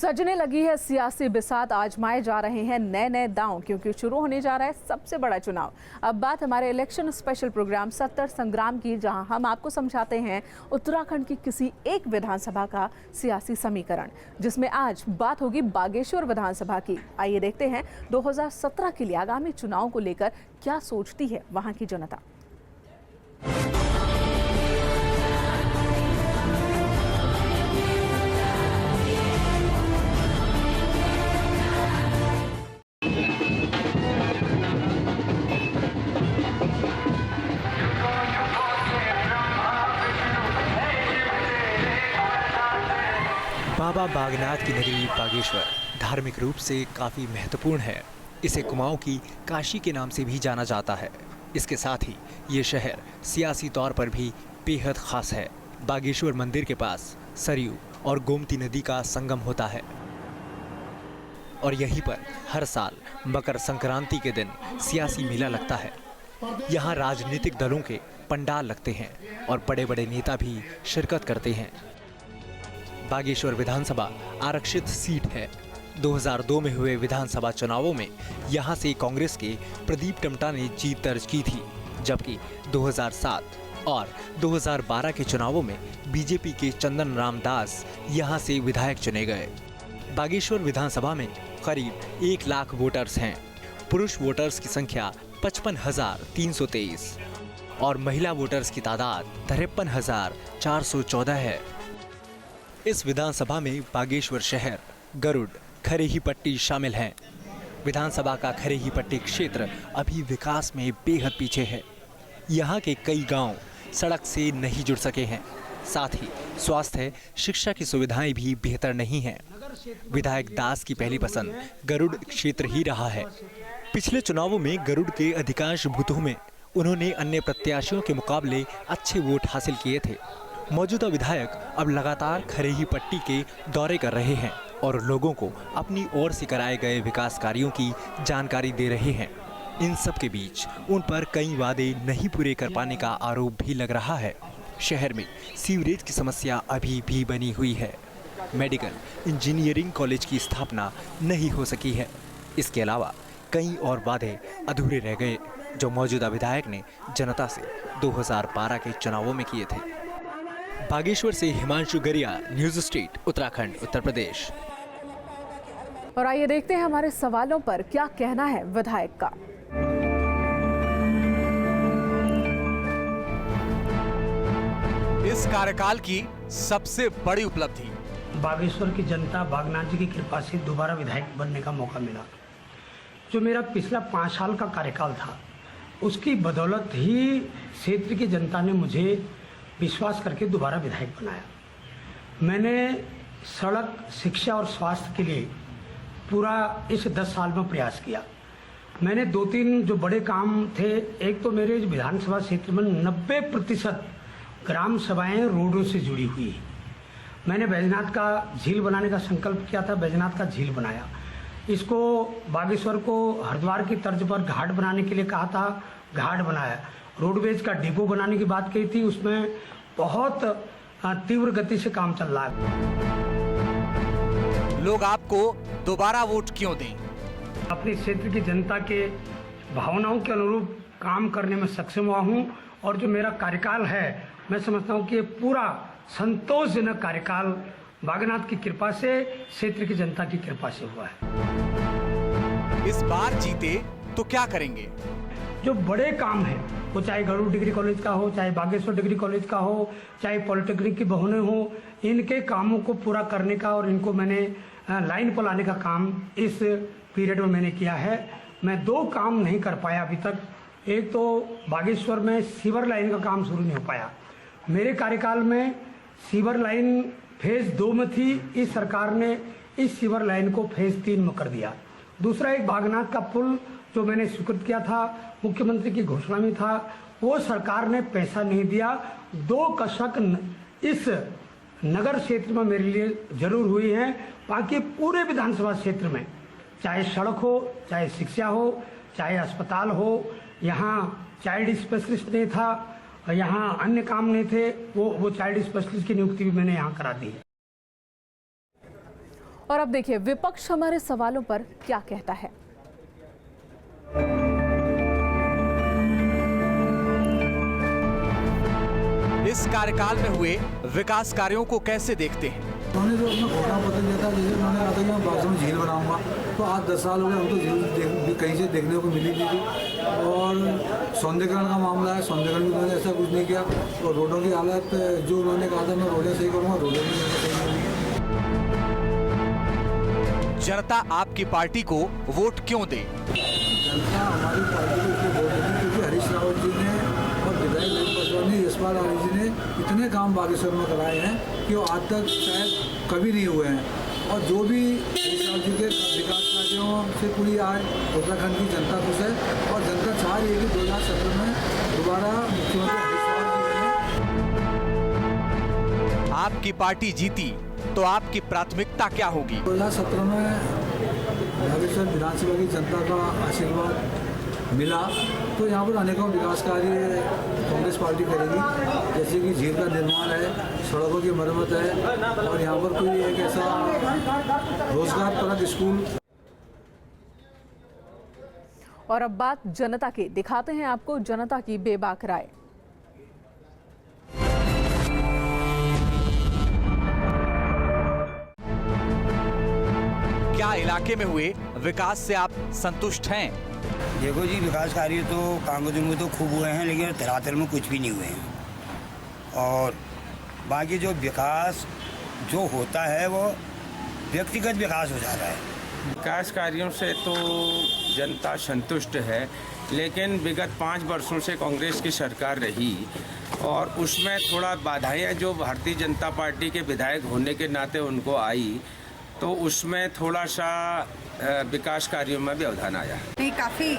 सजने लगी है सियासी बिसात, आजमाए जा रहे हैं नए नए दांव, क्योंकि शुरू होने जा रहा है सबसे बड़ा चुनाव। अब बात हमारे इलेक्शन स्पेशल प्रोग्राम 70 संग्राम की, जहां हम आपको समझाते हैं उत्तराखंड की किसी एक विधानसभा का सियासी समीकरण, जिसमें आज बात होगी बागेश्वर विधानसभा की। आइए देखते हैं 2017 के लिए आगामी चुनाव को लेकर क्या सोचती है वहां की जनता। बाबा बागनाथ की नगरी बागेश्वर धार्मिक रूप से काफ़ी महत्वपूर्ण है। इसे कुमाऊं की काशी के नाम से भी जाना जाता है। इसके साथ ही ये शहर सियासी तौर पर भी बेहद खास है। बागेश्वर मंदिर के पास सरयू और गोमती नदी का संगम होता है और यहीं पर हर साल मकर संक्रांति के दिन सियासी मेला लगता है। यहाँ राजनीतिक दलों के पंडाल लगते हैं और बड़े बड़े नेता भी शिरकत करते हैं। बागेश्वर विधानसभा आरक्षित सीट है। 2002 में हुए विधानसभा चुनावों में यहां से कांग्रेस के प्रदीप टमटा ने जीत दर्ज की थी, जबकि 2007 और 2012 के चुनावों में बीजेपी के चंदन राम दास यहां से विधायक चुने गए। बागेश्वर विधानसभा में करीब 1 लाख वोटर्स हैं। पुरुष वोटर्स की संख्या 55,323 और महिला वोटर्स की तादाद 53,414 है। इस विधानसभा में बागेश्वर शहर, गरुड़, खरेही पट्टी शामिल हैं। विधानसभा का खरेही पट्टी क्षेत्र अभी विकास में बेहद पीछे है। यहाँ के कई गांव सड़क से नहीं जुड़ सके हैं। साथ ही स्वास्थ्य, शिक्षा की सुविधाएं भी बेहतर नहीं हैं। विधायक दास की पहली पसंद गरुड़ क्षेत्र ही रहा है। पिछले चुनावों में गरुड़ के अधिकांश बूथों में उन्होंने अन्य प्रत्याशियों के मुकाबले अच्छे वोट हासिल किए थे। मौजूदा विधायक अब लगातार खरेही पट्टी के दौरे कर रहे हैं और लोगों को अपनी ओर से कराए गए विकास कार्यों की जानकारी दे रहे हैं। इन सब के बीच उन पर कई वादे नहीं पूरे कर पाने का आरोप भी लग रहा है। शहर में सीवरेज की समस्या अभी भी बनी हुई है। मेडिकल इंजीनियरिंग कॉलेज की स्थापना नहीं हो सकी है। इसके अलावा कई और वादे अधूरे रह गए जो मौजूदा विधायक ने जनता से 2012 के चुनावों में किए थे। बागेश्वर से हिमांशु गरिया, न्यूज़ स्ट्रीट, उत्तराखंड, उत्तर प्रदेश। और आइए देखते हैं हमारे सवालों पर क्या कहना है विधायक का। इस कार्यकाल की सबसे बड़ी उपलब्धि, बागेश्वर की जनता बागनाथ जी की कृपा से दोबारा विधायक बनने का मौका मिला। जो मेरा पिछला 5 साल का कार्यकाल था, उसकी बदौलत ही क्षेत्र की जनता ने मुझे विश्वास करके दोबारा विधायक बनाया। मैंने सड़क, शिक्षा और स्वास्थ्य के लिए पूरा इस 10 साल में प्रयास किया। मैंने 2-3 जो बड़े काम थे, एक तो मेरे विधानसभा क्षेत्र में 90% ग्राम सभाएं रोडों से जुड़ी हुई है। मैंने बैजनाथ का झील बनाने का संकल्प किया था, बैजनाथ का झील बनाया। इसको बागेश्वर को हरिद्वार की तर्ज पर घाट बनाने के लिए कहा था, घाट बनाया। रोडवेज का डिपो बनाने की बात कही थी, उसमें बहुत तीव्र गति से काम चल रहा है। लोग आपको दोबारा वोट क्यों दें? अपने क्षेत्र की जनता के भावनाओं के अनुरूप काम करने में सक्षम हुआ हूं और जो मेरा कार्यकाल है, मैं समझता हूं कि ये पूरा संतोषजनक कार्यकाल बागनाथ की कृपा से, क्षेत्र की जनता की कृपा से हुआ है। इस बार जीते तो क्या करेंगे? जो बड़े काम हैं, वो चाहे गरुड़ डिग्री कॉलेज का हो, चाहे बागेश्वर डिग्री कॉलेज का हो, चाहे पॉलिटेक्निक की भवनें हो, इनके कामों को पूरा करने का और इनको मैंने लाइन पर लाने का काम इस पीरियड में मैंने किया है। मैं 2 काम नहीं कर पाया अभी तक। एक तो बागेश्वर में सीवर लाइन का काम शुरू नहीं हो पाया। मेरे कार्यकाल में सीवर लाइन फेज 2 में थी, इस सरकार ने इस सीवर लाइन को फेज 3 में कर दिया। दूसरा, एक बागनाथ का पुल जो मैंने स्वीकृत किया था, मुख्यमंत्री की घोषणा में था, वो सरकार ने पैसा नहीं दिया। 2 कसक इस नगर क्षेत्र में मेरे लिए जरूर हुई है। बाकी पूरे विधानसभा क्षेत्र में चाहे सड़क हो, चाहे शिक्षा हो, चाहे अस्पताल हो, यहाँ चाइल्ड स्पेशलिस्ट नहीं था, यहाँ अन्य काम नहीं थे, वो चाइल्ड स्पेशलिस्ट की नियुक्ति भी मैंने यहाँ करा दी है। और अब देखिए विपक्ष हमारे सवालों पर क्या कहता है। इस कार्यकाल में हुए विकास कार्यों को कैसे देखते हैं? उन्होंने जो अपना घोड़ा बदल दिया था, जैसे उन्होंने कहा था कि मैं बाजू में झील बनाऊंगा, तो आज 10 साल हो गए, हम तो झील कहीं से देखने को मिली नहीं थी। और सौंदर्यकरण का मामला है, सौंदर्यकरण भी उन्होंने ऐसा कुछ नहीं किया। और रोडों की हालत जो उन्होंने कहा था मैं रोडें सही करूँगा, रोडें भी सही नहीं हुई। जनता आपकी पार्टी को वोट क्यों दे? जनता हमारी पार्टी को इसलिए वोट देगी क्योंकि हरीश रावत जी ने और विधायक नवीन पासवान यशपाल आर्य जी ने इतने काम बागेश्वर में कराए हैं कि वो आज तक शायद कभी नहीं हुए हैं। और जो भी हरीश रावत जी के विकास कार्यों से पूरी आज उत्तराखंड की जनता खुश है। और जनता चाह रही है कि 2017 में दोबारा मुख्यमंत्री हरीश रावत जी बने। आपकी पार्टी जीती तो आपकी प्राथमिकता क्या होगी? 2017 में बागेश्वर विधानसभा की जनता का आशीर्वाद मिला तो यहाँ पर अनेकों विकास कार्य कांग्रेस पार्टी करेगी, जैसे कि झील का निर्माण है, सड़कों की मरम्मत है और यहाँ पर कोई एक ऐसा रोजगार परक स्कूल। और अब बात जनता की, दिखाते हैं आपको जनता की बेबाक राय। क्या इलाके में हुए विकास से आप संतुष्ट हैं? देखो जी, विकास कार्य तो कांग्रेस में तो खूब हुए हैं, लेकिन धरातल में कुछ भी नहीं हुए हैं। और बाकी जो विकास जो होता है वो व्यक्तिगत विकास हो जाता है। विकास कार्यों से तो जनता संतुष्ट है, लेकिन विगत 5 वर्षों से कांग्रेस की सरकार रही और उसमें थोड़ा बाधाएं जो भारतीय जनता पार्टी के विधायक होने के नाते उनको आई, तो उसमें थोड़ा सा विकास कार्यों में व्यवधान आया। नहीं, काफ़ी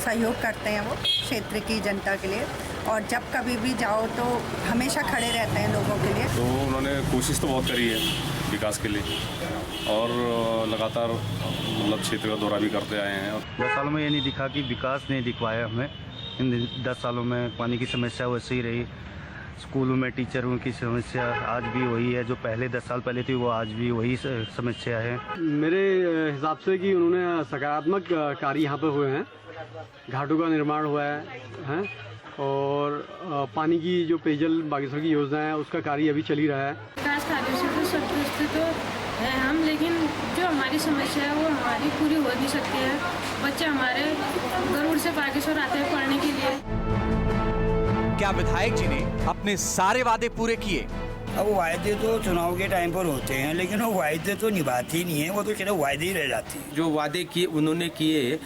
सहयोग करते हैं वो क्षेत्र की जनता के लिए, और जब कभी भी जाओ तो हमेशा खड़े रहते हैं लोगों के लिए। तो उन्होंने कोशिश तो बहुत करी है विकास के लिए और लगातार मतलब क्षेत्र का दौरा भी करते आए हैं। 10 सालों में ये नहीं दिखा कि विकास नहीं दिखवाया हमें। इन 10 सालों में पानी की समस्या वैसे ही रही, स्कूलों में टीचरों की समस्या आज भी वही है जो पहले 10 साल पहले थी, वो आज भी वही समस्या है। मेरे हिसाब से कि उन्होंने सकारात्मक कार्य यहाँ पर हुए हैं, घाटों का निर्माण हुआ है और पानी की जो पेयजल बागेश्वर की योजना है उसका कार्य अभी चल ही रहा है। विकास कार्यों से तो संतुष्ट तो है हम, लेकिन जो हमारी समस्या है वो हमारी पूरी हो नहीं सकती है। बच्चे हमारे गरुड़ से बागेश्वर आते हैं पढ़ने के लिए। क्या विधायक जी ने अपने सारे वादे पूरे किए? अब वायदे तो चुनाव के टाइम पर होते हैं, लेकिन वो वायदे तो निभाते ही नहीं है, वो तो सिर्फ वायदे ही रह जाते हैं। जो वादे किए उन्होंने किए,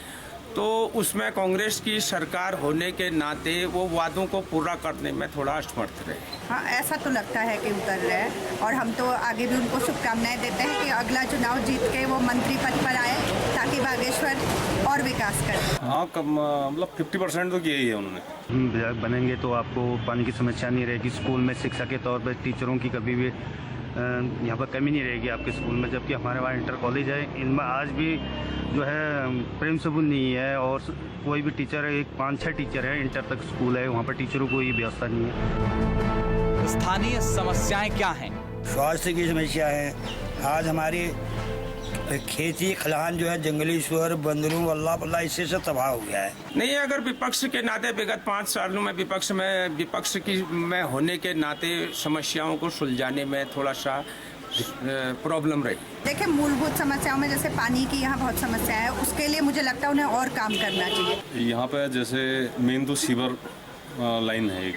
तो उसमें कांग्रेस की सरकार होने के नाते वो वादों को पूरा करने में थोड़ा असमर्थ रहे। हाँ, ऐसा तो लगता है कि उतर रहे हैं, और हम तो आगे भी उनको शुभकामनाएं देते हैं कि अगला चुनाव जीत के वो मंत्री पद पर आए ताकि बागेश्वर और विकास करे। हाँ, मतलब 50% तो किया ही है उन्होंने। विधायक बनेंगे तो आपको पानी की समस्या नहीं रहेगी, स्कूल में शिक्षा के तौर पर टीचरों की कभी भी यहाँ पर कमी नहीं रहेगी आपके स्कूल में। जबकि हमारे वहाँ इंटर कॉलेज है, इनमें आज भी जो है प्रेम सबूत नहीं है और कोई भी टीचर है, 5-6 टीचर है, इंटर तक स्कूल है, वहाँ पर टीचरों को कोई व्यवस्था नहीं है। स्थानीय समस्याएं क्या हैं? स्वास्थ्य की समस्या है। आज हमारी खेती खलिहान जो है जंगलीश्वर, बंदरों, वल्ला पल्ला, इससे सब तबाह हो गया है। नहीं, अगर विपक्ष के नाते विगत 5 सालों में विपक्ष की में होने के नाते समस्याओं को सुलझाने में थोड़ा सा प्रॉब्लम रही। देखिए, मूलभूत समस्याओं में जैसे पानी की यहाँ बहुत समस्या है, उसके लिए मुझे लगता है उन्हें और काम करना चाहिए। यहाँ पे जैसे मेन तो सीवर लाइन है एक,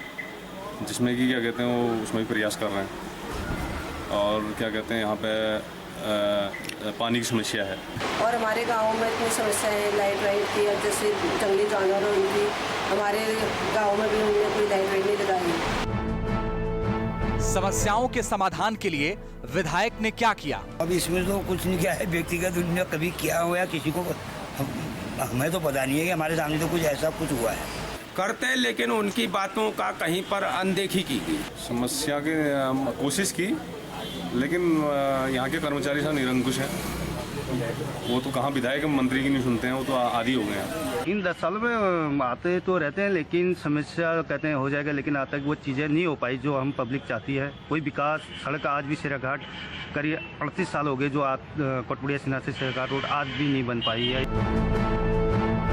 जिसमें कि क्या कहते हैं वो उसमें भी प्रयास कर रहे हैं। और क्या कहते हैं यहाँ पे पानी की समस्या है। और हमारे गांव में इतनी समस्या है लाइट की, जैसे जंगली जानवर और उनकी, हमारे गांव में भी उन्होंने कोई लाइट नहीं लगाई। समस्याओं के समाधान के लिए विधायक ने क्या किया? अब इसमें तो कुछ नहीं किया है, व्यक्तिगत उन्होंने कभी किया हो या किसी को हमें तो पता नहीं है कि हमारे सामने तो कुछ ऐसा कुछ हुआ है। करते, लेकिन उनकी बातों का कहीं पर अनदेखी की गई। समस्या के कोशिश की, लेकिन यहाँ के कर्मचारी सब निरंकुश हैं, वो तो कहाँ विधायक मंत्री की नहीं सुनते हैं, वो तो आदी हो गए हैं। इन 10 सालों में आते तो रहते हैं, लेकिन समस्या कहते हैं हो जाएगा, लेकिन आज तक वो चीज़ें नहीं हो पाई जो हम पब्लिक चाहती है। कोई विकास, सड़क आज भी सिराघाट करीब 38 साल हो गए जो आज कोटपुड़िया सिन्हा से सिराघाट रोड आज भी नहीं बन पाई है।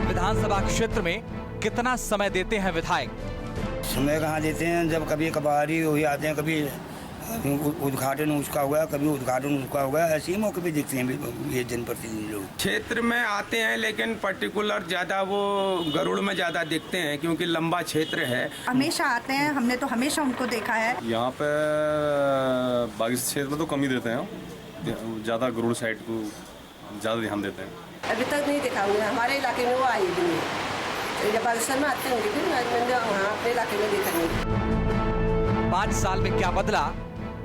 विधानसभा क्षेत्र में कितना समय देते हैं विधायक? समय कहाँ देते हैं, जब कभी कबारी हो आते हैं, कभी उद्घाटन उसका हुआ, कभी उद्घाटन उसका हुआ, ऐसे ही मौके पे देखते हैं ये जनप्रतिनिधि लोग। क्षेत्र में आते हैं लेकिन पर्टिकुलर ज़्यादा वो गरुड़ में ज़्यादा देखते हैं क्योंकि लंबा क्षेत्र है। हमेशा आते हैं, हमने तो हमेशा उनको देखा है। यहाँ पे बाकी क्षेत्र में तो कम ही देते हैं, ज़्यादा गरुड़ साइड को ज़्यादा ध्यान देते हैं। अभी तक नहीं देखा हुआ, हमारे इलाके में वो आई भी नहीं। जब बागेश्वर में आते होंगे फिर मैंने वहाँ अपने इलाके में देखा नहीं। 5 साल में क्या बदला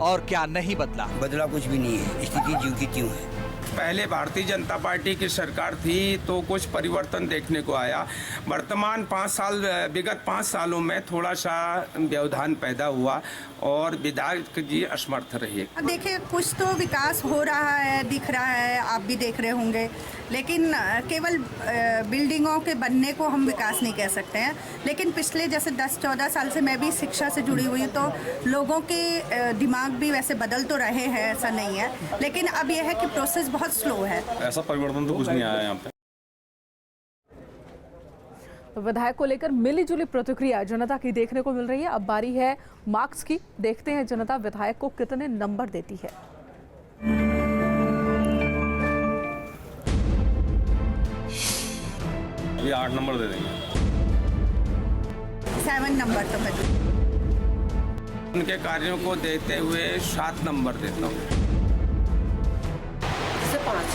और क्या नहीं बदला? बदला कुछ भी नहीं है, स्थिति ज्यों की त्यों है। पहले भारतीय जनता पार्टी की सरकार थी तो कुछ परिवर्तन देखने को आया। वर्तमान विगत 5 सालों में थोड़ा सा व्यवधान पैदा हुआ और विधायक जी असमर्थ रहे। देखिए, कुछ तो विकास हो रहा है, दिख रहा है, आप भी देख रहे होंगे, लेकिन केवल बिल्डिंगों के बनने को हम विकास नहीं कह सकते हैं। लेकिन पिछले जैसे 10-14 साल से मैं भी शिक्षा से जुड़ी हुई हूँ, तो लोगों के दिमाग भी वैसे बदल तो रहे हैं, ऐसा नहीं है, लेकिन अब यह है कि प्रोसेस बहुत स्लो है। ऐसा परिवर्तन तो कुछ नहीं आया यहाँ पे। विधायक को लेकर मिलीजुली प्रतिक्रिया जनता की देखने को मिल रही है। अब बारी है मार्क्स की, देखते हैं जनता विधायक को कितने नंबर देती है। ये 8 नंबर दे देंगे। 7 नंबर तो मैं उनके कार्यों को देखते हुए 7 नंबर देता हूँ। 5